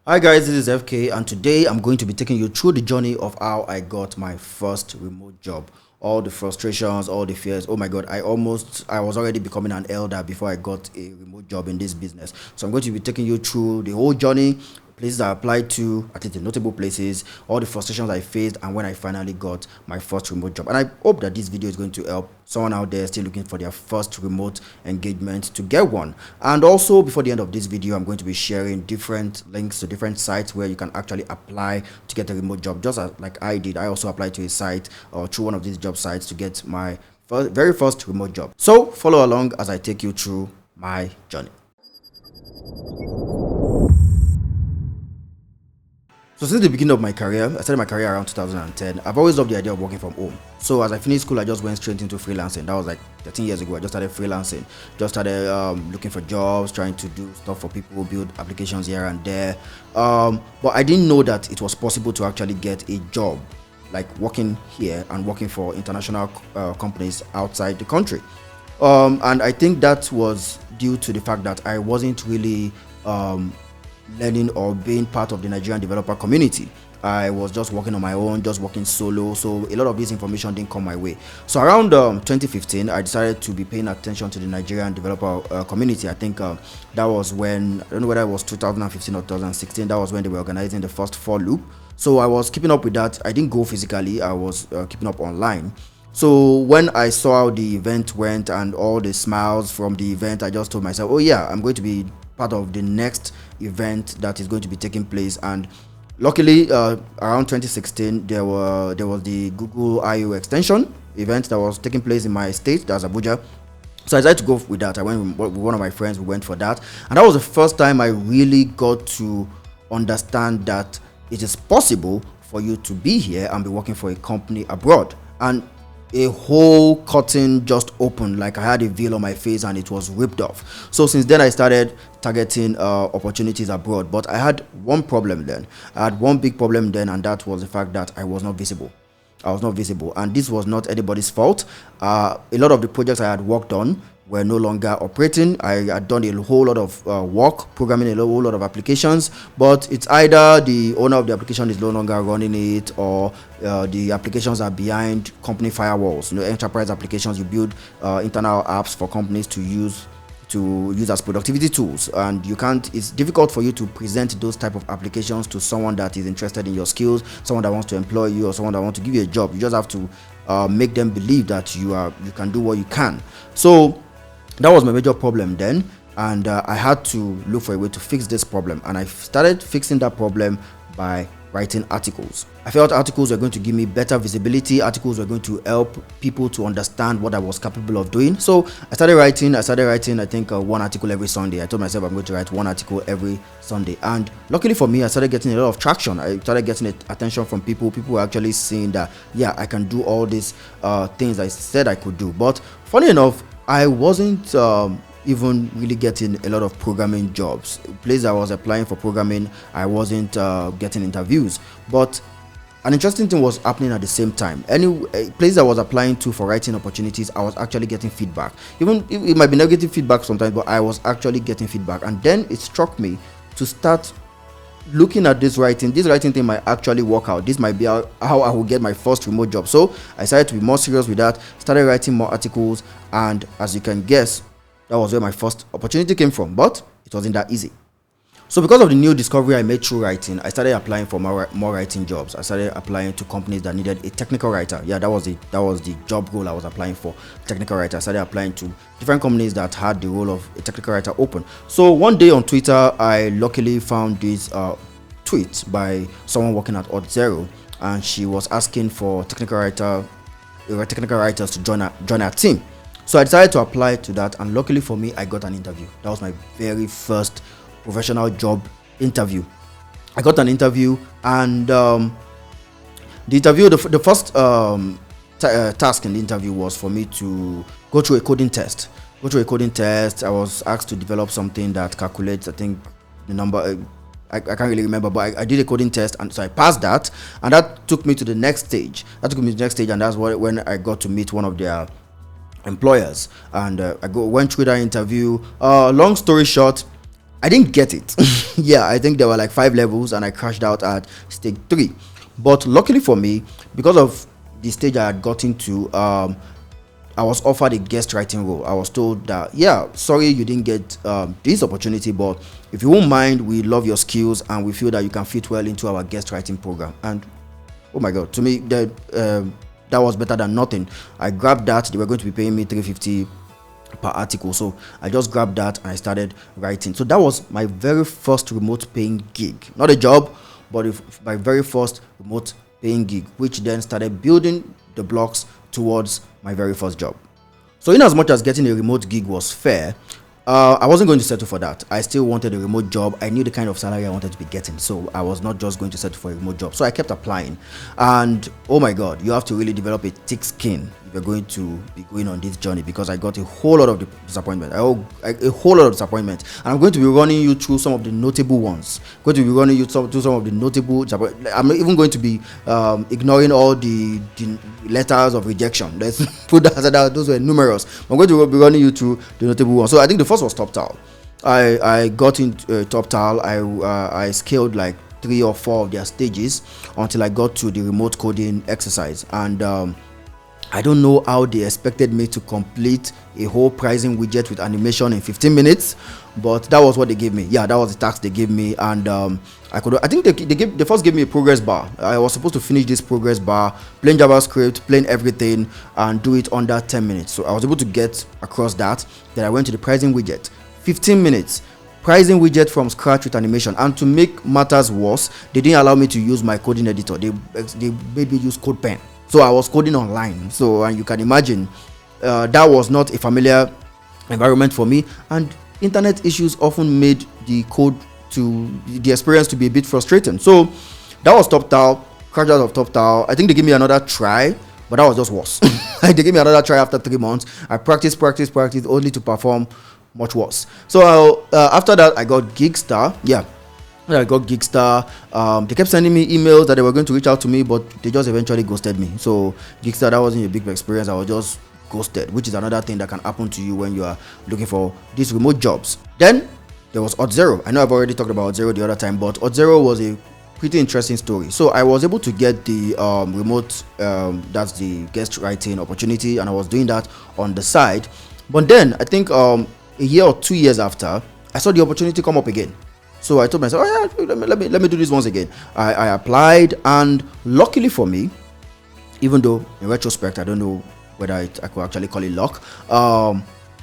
Hi guys, this is FK and today I'm going to be taking you through the journey of how I got my first remote job. All the frustrations, all the fears. Oh my god, I was already becoming an elder before I got a remote job in this business. So I'm going to be taking you through the whole journey, places I applied to, I think the notable places, all the frustrations I faced, and when I finally got my first remote job. And I hope that this video is going to help someone out there still looking for their first remote engagement to get one. And also, before the end of this video, I'm going to be sharing different links to different sites where you can actually apply to get a remote job, just like I did. I also applied to a site or through one of these job sites to get my very first remote job. So follow along as I take you through my journey. So since the beginning of my career, I started my career around 2010. I've always loved the idea of working from home. So as I finished school, I just went straight into freelancing. That was like 13 years ago. I just started freelancing. Just started looking for jobs, trying to do stuff for people, build applications here and there. But I didn't know that it was possible to actually get a job, like working here and working for international companies outside the country. And I think that was due to the fact that I wasn't really learning or being part of the Nigerian developer community. I was just working on my own, just working solo, so a lot of this information didn't come my way. So around 2015, I decided to be paying attention to the Nigerian developer community. I think that was when, I don't know whether it was 2015 or 2016, that was when they were organizing the first For Loop. So I was keeping up with that. I didn't go physically, I was keeping up online. So when I saw how the event went and all the smiles from the event, I just told myself, oh yeah, I'm going to be part of the next event that is going to be taking place. And luckily around 2016 there was the Google I/O extension event that was taking place in my state, that's Abuja. So I decided to go with that. I went with one of my friends, we went for that, and that was the first time I really got to understand that it is possible for you to be here and be working for a company abroad. And a whole curtain just opened, like I had a veil on my face and it was ripped off. So since then I started targeting opportunities abroad. But I had one problem then. I had one big problem then, and that was the fact that I was not visible. And this was not anybody's fault. A lot of the projects I had worked on were no longer operating. I had done a whole lot of work programming a whole lot of applications, but it's either the owner of the application is no longer running it, or the applications are behind company firewalls. Enterprise applications, you build internal apps for companies to use as productivity tools, and it's difficult for you to present those type of applications to someone that is interested in your skills, someone that wants to employ you, or someone that wants to give you a job. You just have to make them believe that you can do what you can. So that was my major problem then, and I had to look for a way to fix this problem, and I started fixing that problem by writing articles. I felt articles were going to give me better visibility. Articles were going to help people to understand what I was capable of doing. So I started writing. I think one article every Sunday. I told myself I'm going to write one article every Sunday, and luckily for me, I started getting a lot of traction. I started getting attention from people. People were actually seeing that, yeah, I can do all these things I said I could do. But funny enough, I wasn't even really getting a lot of programming jobs. Places I was applying for programming, I wasn't getting interviews. But an interesting thing was happening at the same time. Any place I was applying to for writing opportunities, I was actually getting feedback. Even it might be negative feedback sometimes, but I was actually getting feedback. And then it struck me to start looking at this writing thing might actually work out. This might be how I will get my first remote job. So I decided to be more serious with that, started writing more articles, and as you can guess, that was where my first opportunity came from. But it wasn't that easy. So because of the new discovery I made through writing, I started applying for more writing jobs. I started applying to companies that needed a technical writer. Yeah, that was the job role I was applying for, technical writer. I started applying to different companies that had the role of a technical writer open. So one day on Twitter, I luckily found this tweet by someone working at Auth0, and she was asking for technical writers to join her team. So I decided to apply to that, and luckily for me, I got an interview. That was my very first professional job interview. I got an interview, and the first task in the interview was for me to go through a coding test. I was asked to develop something that calculates, I think, the number. I can't really remember, but I did a coding test, and so I passed that, and that took me to the next stage. And that's when I got to meet one of their employers, and I went through that interview. Long story short, I didn't get it. Yeah, I think there were like 5 levels, and I crashed out at stage 3. But luckily for me, because of the stage I had gotten to, I was offered a guest writing role. I was told that, yeah, sorry you didn't get this opportunity, but if you won't mind, we love your skills and we feel that you can fit well into our guest writing program. And oh my god, to me that was better than nothing. I grabbed that. They were going to be paying me 350 per article, so I just grabbed that and I started writing. So that was my very first remote paying gig, not a job, but my very first remote paying gig, which then started building the blocks towards my very first job. So in as much as getting a remote gig was fair, I wasn't going to settle for that. I still wanted a remote job. I knew the kind of salary I wanted to be getting, so I was not just going to settle for a remote job. So I kept applying, and oh my god, you have to really develop a thick skin if you're going to be going on this journey, because I got a whole lot of disappointment. A whole lot of disappointment, and I'm going to be running you through some of the notable ones. I'm going to be running you through some of the notable. I'm even going to be ignoring all the letters of rejection. Let's put that aside. Those were numerous. I'm going to be running you through the notable ones. So I think the first was top tile. I got into top tile. I scaled like 3 or 4 of their stages until I got to the remote coding exercise, and I don't know how they expected me to complete a whole pricing widget with animation in 15 minutes, but that was what they gave me. Yeah, that was the task they gave me, and I think they first gave me a progress bar. I was supposed to finish this progress bar, plain JavaScript, plain everything, and do it under 10 minutes. So I was able to get across that. Then I went to the pricing widget, 15 minutes. Pricing widget from scratch with animation, and to make matters worse, they didn't allow me to use my coding editor. They made me use CodePen. So I was coding online. So, and you can imagine, that was not a familiar environment for me, and internet issues often made the experience to be a bit frustrating. So that was top tile. Crashed out of top tile. I think they gave me another try, but that was just worse. They gave me another try after 3 months. I practiced only to perform much worse. So after that, I got Gigstar. Yeah, I got Gigstar. They kept sending me emails that they were going to reach out to me, but they just eventually ghosted me. So Gigstar, that wasn't a big experience. I was just ghosted, which is another thing that can happen to you when you are looking for these remote jobs. Then there was Odd0. I know I've already talked about Odd0 the other time, but Odd0 was a pretty interesting story. So I was able to get the remote, that's the guest writing opportunity, and I was doing that on the side. But then I think a year or 2 years after, I saw the opportunity come up again. So I told myself, oh yeah, let me do this once again. I applied, and luckily for me, even though in retrospect I don't know whether I could actually call it luck,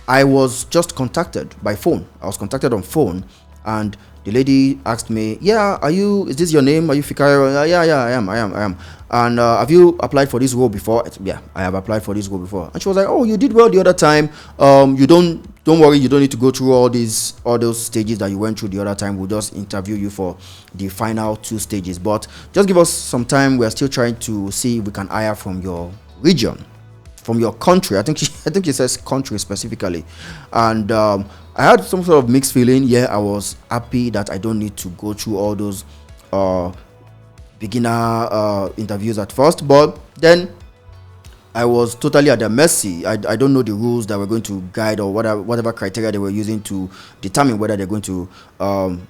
I was just contacted by phone. I was contacted on phone, and the lady asked me, yeah, is this your name? Are you Fikayo? Yeah, I am. And have you applied for this role before? Yeah, I have applied for this role before. And she was like, oh, you did well the other time. You don't worry, you don't need to go through all those stages that you went through the other time. We'll just interview you for the final 2 stages. But just give us some time. We're still trying to see if we can hire from your region, from your country. I think she says country specifically. And I had some sort of mixed feeling. Yeah, I was happy that I don't need to go through all those beginner interviews at first, but then I was totally at their mercy. I don't know the rules that were going to guide, or whatever criteria they were using to determine whether they're going to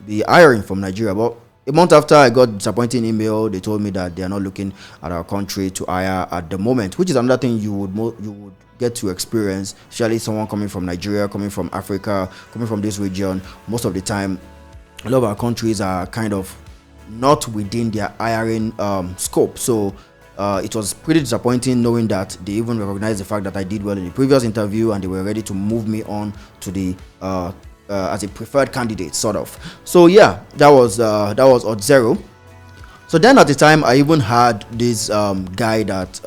be hiring from Nigeria. But a month after, I got disappointing email. They told me that they are not looking at our country to hire at the moment, which is another thing you would get to experience, especially someone coming from Nigeria, coming from Africa, coming from this region. Most of the time, a lot of our countries are kind of not within their hiring scope. So it was pretty disappointing knowing that they even recognized the fact that I did well in the previous interview, and they were ready to move me on to the as a preferred candidate, sort of. So yeah, that was Odd0. So then at the time, I even had this guy that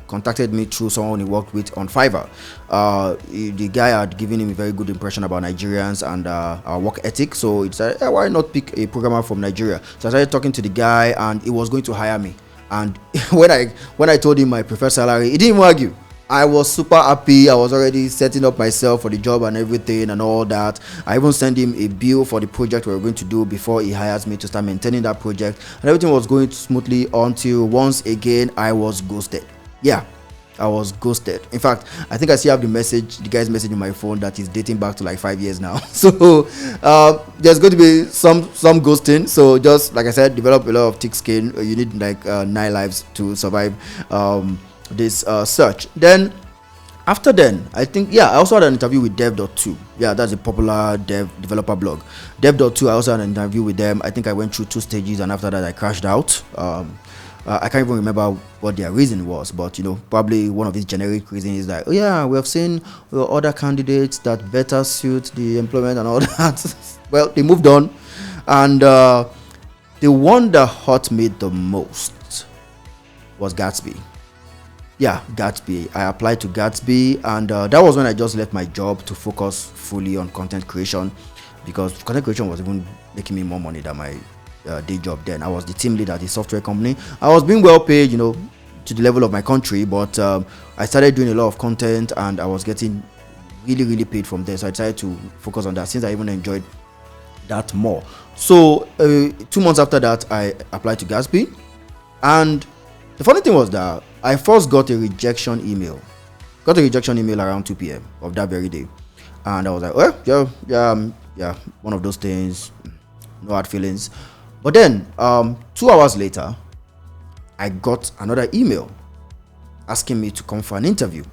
contacted me through someone he worked with on Fiverr. The guy had given him a very good impression about Nigerians and our work ethic. So he said, hey, why not pick a programmer from Nigeria? So I started talking to the guy, and he was going to hire me. And when I told him my preferred salary, he didn't even argue. I was super happy. I was already setting up myself for the job and everything and all that. I even sent him a bill for the project we were going to do before he hires me to start maintaining that project, and everything was going smoothly until once again I was ghosted. Yeah, I was ghosted. In fact, I think I still have the guy's message in my phone that is dating back to like 5 years now. So there's going to be some ghosting. So just like I said, develop a lot of thick skin. You need like 9 lives to survive this search. Then after then, I think, yeah, I also had an interview with dev.to. Yeah, that's a popular developer blog. Dev.to, I also had an interview with them. I think I went through 2 stages, and after that I crashed out. I can't even remember what their reason was, but probably one of these generic reasons is like, oh yeah, we have seen other candidates that better suit the employment and all that. Well, they moved on, and the one that hurt me the most was Gatsby. Yeah, Gatsby. I applied to Gatsby, and that was when I just left my job to focus fully on content creation, because content creation was even making me more money than my day job. Then I was the team lead at the software company. I was being well paid, to the level of my country, but I started doing a lot of content, and I was getting really paid from there. So I decided to focus on that, since I even enjoyed that more. So 2 months after that, I applied to Gatsby, and the funny thing was that I first got a rejection email. Around 2 p.m. of that very day, and I was like, well, yeah, one of those things, no hard feelings. But then 2 hours later, I got another email asking me to come for an interview.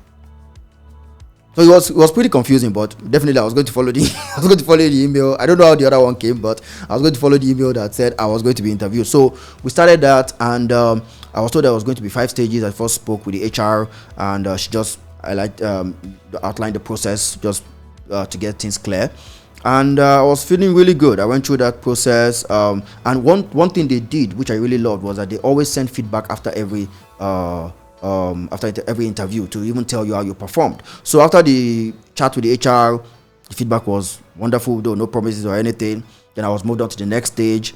So it was pretty confusing, but definitely I was going to follow the email. I don't know how the other one came, but I was going to follow the email that said I was going to be interviewed. So we started that, and I was told there was going to be 5 stages. I first spoke with the HR, and she just outlined the process just to get things clear. And I was feeling really good. I went through that process, and one thing they did, which I really loved, was that they always send feedback after every interview, to even tell you how you performed. So after the chat with the HR, the feedback was wonderful, though no promises or anything. Then I was moved on to the next stage.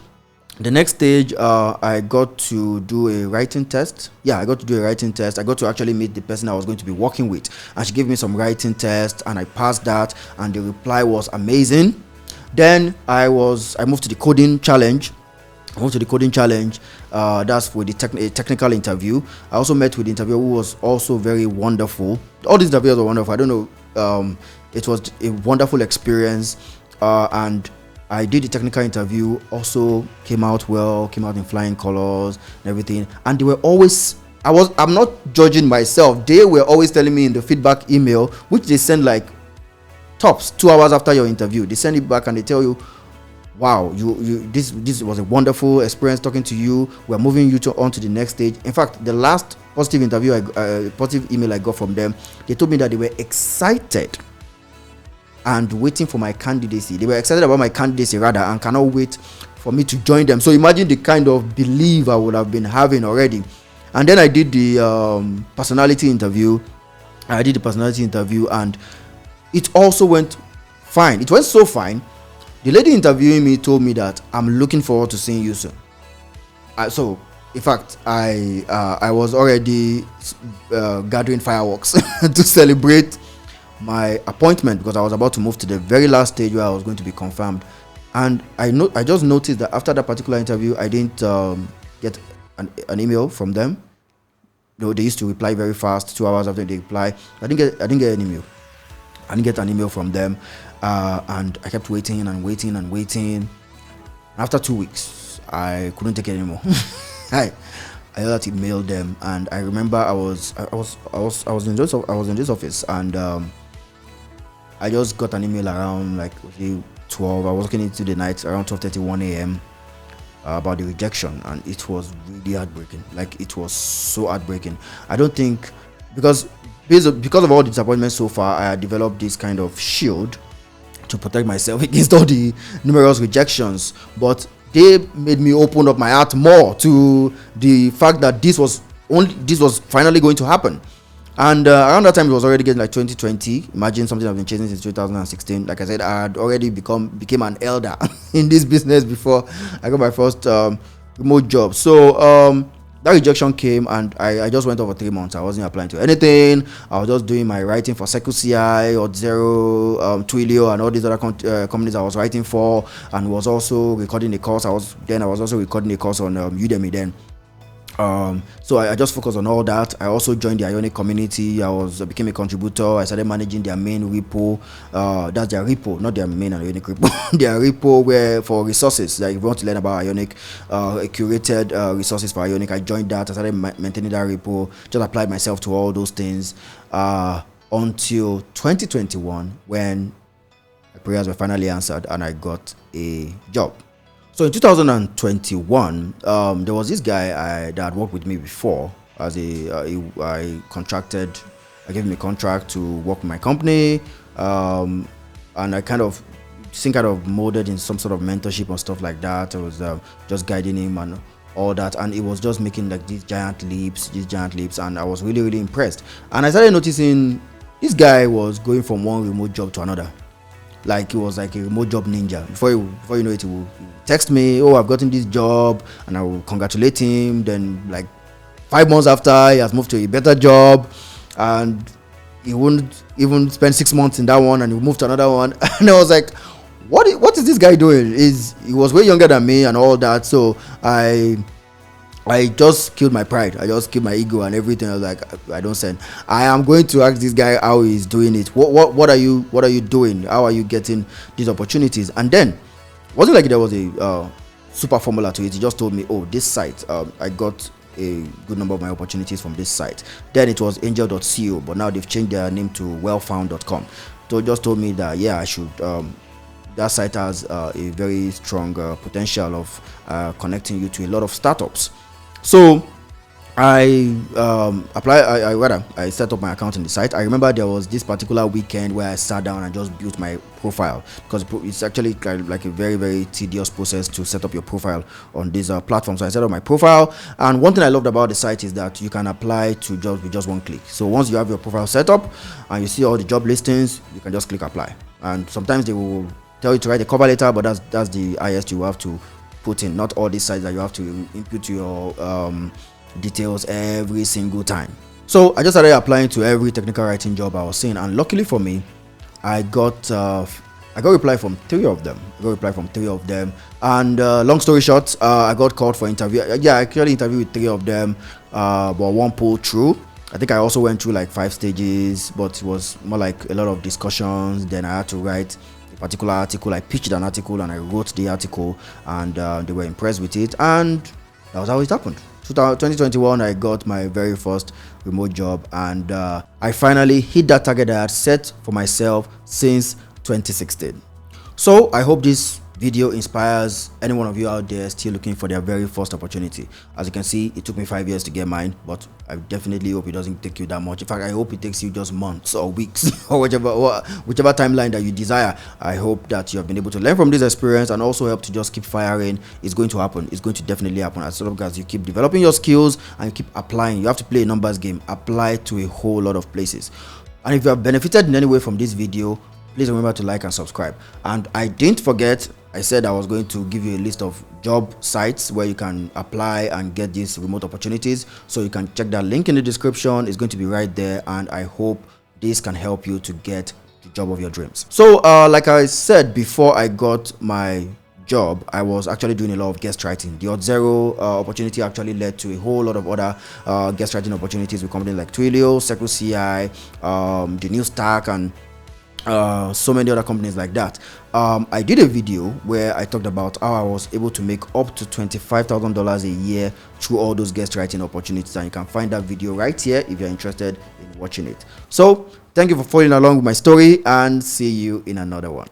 The next stage, I got to do a writing test. Yeah, I got to do a writing test. I got to actually meet the person I was going to be working with, and she gave me some writing test, and I passed that, and the reply was amazing. Then I moved to the coding challenge. That's for the technical interview. I also met with the interviewer, who was also very wonderful. All these interviews were wonderful. I don't know. It was a wonderful experience, and I did the technical interview. Also came out in flying colors and everything. And they were always, I'm not judging myself. They were always telling me in the feedback email, which they send like tops 2 hours after your interview. They send it back and they tell you, wow, this was a wonderful experience talking to you. We're moving you on to the next stage. In fact, the last positive email I got from them, they told me that they were excited and waiting for my candidacy. They were excited about my candidacy rather, and cannot wait for me to join them. So imagine the kind of belief I would have been having already. And then I did the personality interview. And it also went fine. It went so fine. The lady interviewing me told me that I'm looking forward to seeing you soon. So in fact, I was already gathering fireworks to celebrate my appointment, because I was about to move to the very last stage where I was going to be confirmed. And I just noticed that after that particular interview, I didn't get an email from them. They used to reply very fast. 2 hours after they reply, I didn't get an email. I didn't get an email from them, and I kept waiting and waiting. After 2 weeks, I couldn't take it anymore. I had to mail them, and I remember I was in this office, and I just got an email around like 12. I was working into the night around 12:31 a.m. About the rejection, and it was really heartbreaking. Like, it was so heartbreaking. I don't think, because of all the disappointments so far, I had developed this kind of shield to protect myself against all the numerous rejections. But they made me open up my heart more to the fact that this was finally going to happen. And around that time, it was already getting like 2020. Imagine something I've been chasing since 2016. Like I said, I had already became an elder in this business before I got my first remote job. So that rejection came, and I just went over 3 months. I wasn't applying to anything. I was just doing my writing for CircleCI or Zero, Twilio, and all these other companies I was writing for, and was also recording a course. I was also recording a course on Udemy then. So I just focused on all that. I also joined the Ionic community. I became a contributor. I started managing their main repo. That's their repo, not their main Ionic repo. Their repo where for resources. Like if you want to learn about Ionic, curated resources for Ionic, I joined that. I started maintaining that repo. Just applied myself to all those things until 2021 when my prayers were finally answered and I got a job. So in 2021, there was this guy that worked with me before as I gave him a contract to work with my company, and I kind of molded in some sort of mentorship and stuff like that. I was just guiding him and all that, and it was just making like these giant leaps, and I was really, really impressed. And I started noticing this guy was going from one remote job to another. Like he was like a remote job ninja. Before you know it, he will text me, "Oh, I've gotten this job," and I will congratulate him. Then like 5 months after, he has moved to a better job, and he wouldn't even spend 6 months in that one, and he moved to another one. And I was like, what is this guy doing? He was way younger than me and all that. So I just killed my pride. I just killed my ego and everything. I was like, I don't send. I am going to ask this guy how he's doing it. What are you doing? How are you getting these opportunities? And then it wasn't like there was a super formula to it. He just told me, oh, this site, I got a good number of my opportunities from this site. Then it was angel.co, but now they've changed their name to wellfound.com. So he just told me that yeah, I should that site has a very strong potential of connecting you to a lot of startups. So I set up my account on the site. I remember there was this particular weekend where I sat down and just built my profile, because it's actually like a very, very tedious process to set up your profile on this platform. So I set up my profile, and one thing I loved about the site is that you can apply to jobs with just one click. So once you have your profile set up and you see all the job listings, you can just click apply. And sometimes they will tell you to write a cover letter, but that's the highest you have to put in. Not all these sites that you have to input your details every single time. So I just started applying to every technical writing job I was seeing, and luckily for me, I got reply from three of them. And long story short, I got called for interview. Yeah, I actually interviewed with three of them, but one pulled through. I think I also went through like 5 stages, but it was more like a lot of discussions. Then I had to write a particular article. I pitched an article and I wrote the article, and they were impressed with it, and that was how it happened. 2021, I got my very first remote job, and I finally hit that target I had set for myself since 2016. So I hope this video inspires any one of you out there still looking for their very first opportunity. As you can see, it took me 5 years to get mine, but I definitely hope it doesn't take you that much. In fact, I hope it takes you just months or weeks or whichever timeline that you desire. I hope that you have been able to learn from this experience and also help to just keep firing. It's going to happen. It's going to definitely happen as long as you keep developing your skills and you keep applying. You have to play a numbers game. Apply to a whole lot of places. And if you have benefited in any way from this video, please remember to like and subscribe. And I didn't forget, I said I was going to give you a list of job sites where you can apply and get these remote opportunities. So you can check that link in the description. It's going to be right there, and I hope this can help you to get the job of your dreams. So like I said before I got my job, I was actually doing a lot of guest writing. The Auth0 opportunity actually led to a whole lot of other guest writing opportunities with companies like Twilio, Circle CI, the New Stack, and so many other companies like that. I did a video where I talked about how I was able to make up to $25,000 a year through all those guest writing opportunities, and you can find that video right here if you're interested in watching it. So thank you for following along with my story, and see you in another one.